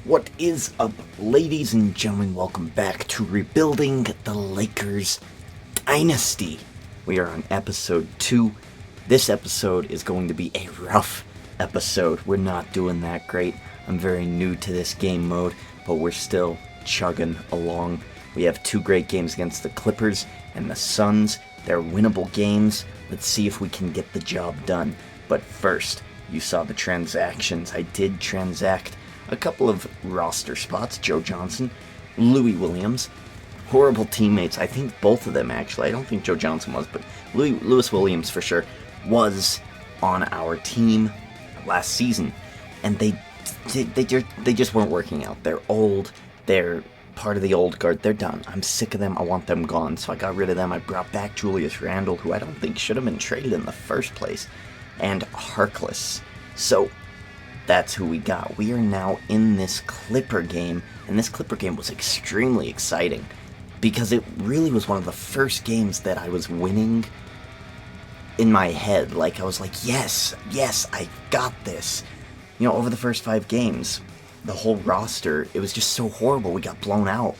What is up, ladies and gentlemen? Welcome back to Rebuilding the Lakers Dynasty. We are on episode 2. This episode is going to be a rough episode. We're not doing that great. I'm very new to this game mode, but we're still chugging along. We have 2 great games against the Clippers and the Suns. They're winnable games. Let's see if we can get the job done. But first, you saw the transactions. I did transact a couple of roster spots. Joe Johnson, Louis Williams, horrible teammates. I think both of them, actually. I don't think Joe Johnson was, but Louis Williams for sure was on our team last season, and they just weren't working out. They're old. They're part of the old guard. They're done. I'm sick of them. I want them gone. So I got rid of them. I brought back Julius Randle, who I don't think should have been traded in the first place, and Harkless. So that's who we got. We are now in this Clipper game, and this Clipper game was extremely exciting because it really was one of the first games that I was winning in my head. Like, I was like, yes, I got this. You know, over the first 5 games, the whole roster, it was just so horrible. We got blown out.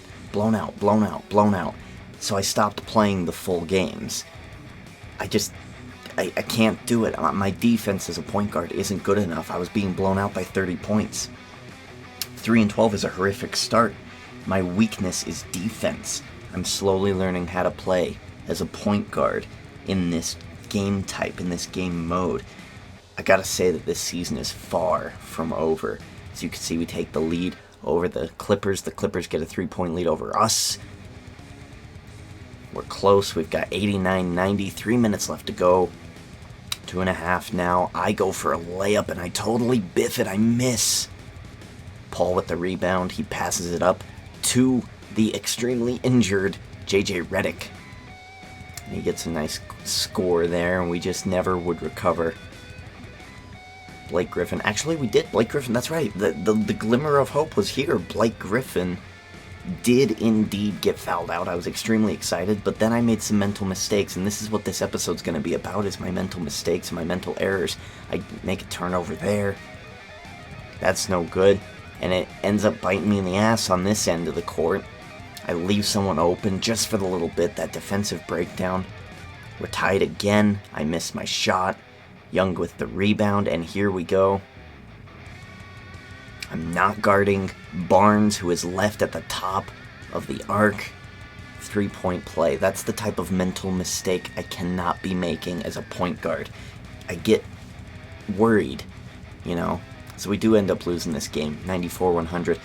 So I stopped playing the full games. I can't do it. My defense as a point guard isn't good enough. I was being blown out by 30 points. 3-12 is a horrific start. My weakness is defense. I'm slowly learning how to play as a point guard in this game type, in this game mode. I gotta say that this season is far from over. As you can see, we take the lead over the Clippers. The Clippers get a 3-point lead over us. We're close. We've got 89-90. 3 minutes left to go. 2.5 now. I go for a layup and I totally biff it. I miss. Paul with the rebound. He passes it up to the extremely injured JJ Redick. And he gets a nice score there, and we just never would recover. Blake Griffin. Actually, we did. Blake Griffin, that's right. The glimmer of hope was here. Blake Griffin did indeed get fouled out. I was extremely excited, but then I made some mental mistakes, and this is what this episode's going to be about, is my mental mistakes and my mental errors. I make a turnover there. That's no good, and it ends up biting me in the ass on this end of the court. I leave someone open just for the little bit, that defensive breakdown. We're tied again. I missed my shot. Young with the rebound, and here we go. I'm not guarding Barnes, who is left at the top of the arc. 3-point play. That's the type of mental mistake I cannot be making as a point guard. I get worried, you know. So we do end up losing this game, 94-100.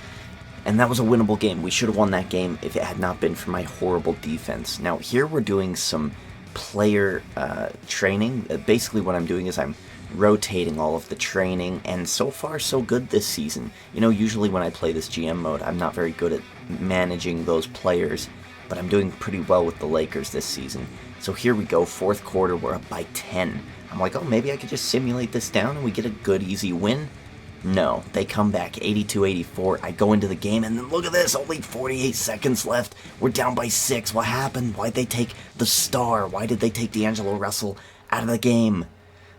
And that was a winnable game. We should have won that game if it had not been for my horrible defense. Now, here we're doing some player training. Basically what I'm doing is I'm rotating all of the training, and so far so good this season. You know, usually when I play this GM mode, I'm not very good at managing those players, but I'm doing pretty well with the Lakers this season. So here we go, 4th quarter, we're up by 10. I'm like, oh, maybe I could just simulate this down and we get a good, easy win. No, they come back 82-84. I go into the game, and then look at this, only 48 seconds left. We're down by 6. What happened? Why'd they take the star? Why did they take D'Angelo Russell out of the game?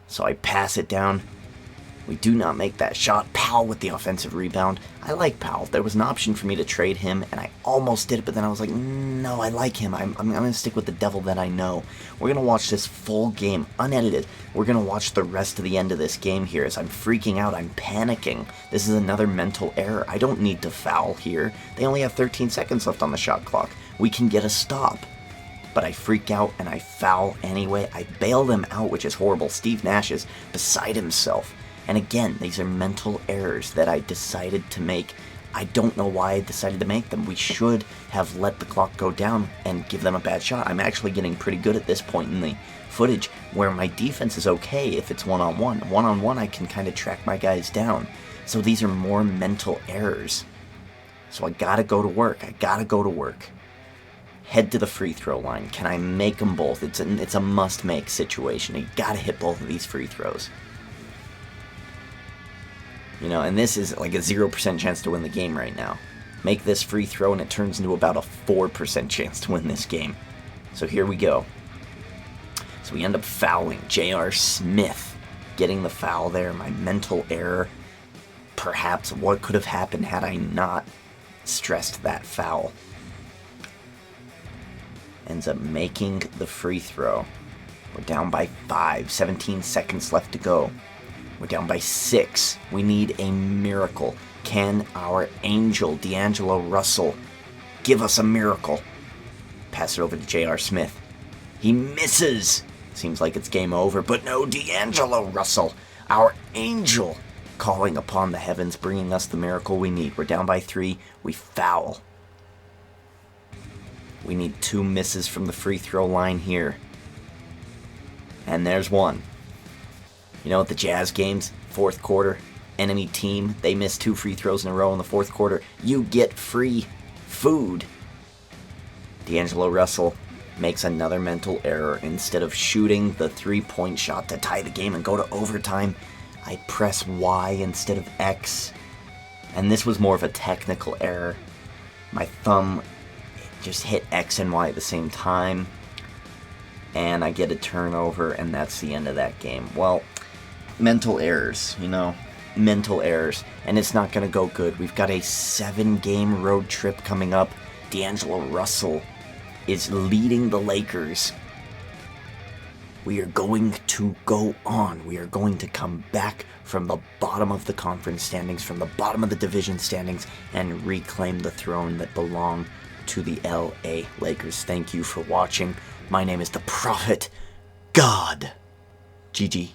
So I pass it down. We do not make that shot. Powell with the offensive rebound. I like Powell. There was an option for me to trade him, and I almost did it, but then I was like, no, I like him. I'm going to stick with the devil that I know. We're going to watch this full game, unedited. We're going to watch the rest of the end of this game here as I'm freaking out. I'm panicking. This is another mental error. I don't need to foul here. They only have 13 seconds left on the shot clock. We can get a stop. But I freak out and I foul anyway. I bail them out, which is horrible. Steve Nash is beside himself. And again, these are mental errors that I decided to make. I don't know why I decided to make them. We should have let the clock go down and give them a bad shot. I'm actually getting pretty good at this point in the footage, where my defense is okay if it's one-on-one. One-on-one, I can kind of track my guys down. So these are more mental errors. So I gotta go to work. Head to the free throw line. Can I make them both? It's a must-make situation. You gotta hit both of these free throws. You know, and this is like a 0% chance to win the game right now. Make this free throw and it turns into about a 4% chance to win this game. So here we go. So we end up fouling. J.R. Smith getting the foul there. My mental error perhaps what could have happened had I not stressed that foul. Ends up making the free throw. We're down by 5, 17 seconds left to go. We're down by 6. We need a miracle. Can our angel, D'Angelo Russell, give us a miracle? Pass it over to J.R. Smith. He misses. Seems like it's game over, but no, D'Angelo Russell, our angel, calling upon the heavens, bringing us the miracle we need. We're down by 3. We foul. We need 2 misses from the free throw line here. And there's one. You know, at the Jazz games, fourth quarter, enemy team, they miss 2 free throws in a row in the fourth quarter. You get free food. D'Angelo Russell makes another mental error. Instead of shooting the 3-point shot to tie the game and go to overtime, I press Y instead of X. And this was more of a technical error. My thumb just hit X and Y at the same time. And I get a turnover, and that's the end of that game. Well, mental errors, mental errors. And it's not going to go good. We've got a 7-game road trip coming up. D'Angelo Russell is leading the Lakers. We are going to go on. We are going to come back from the bottom of the conference standings, from the bottom of the division standings, and reclaim the throne that belonged to the LA Lakers. Thank you for watching. My name is the Prophet God. GG.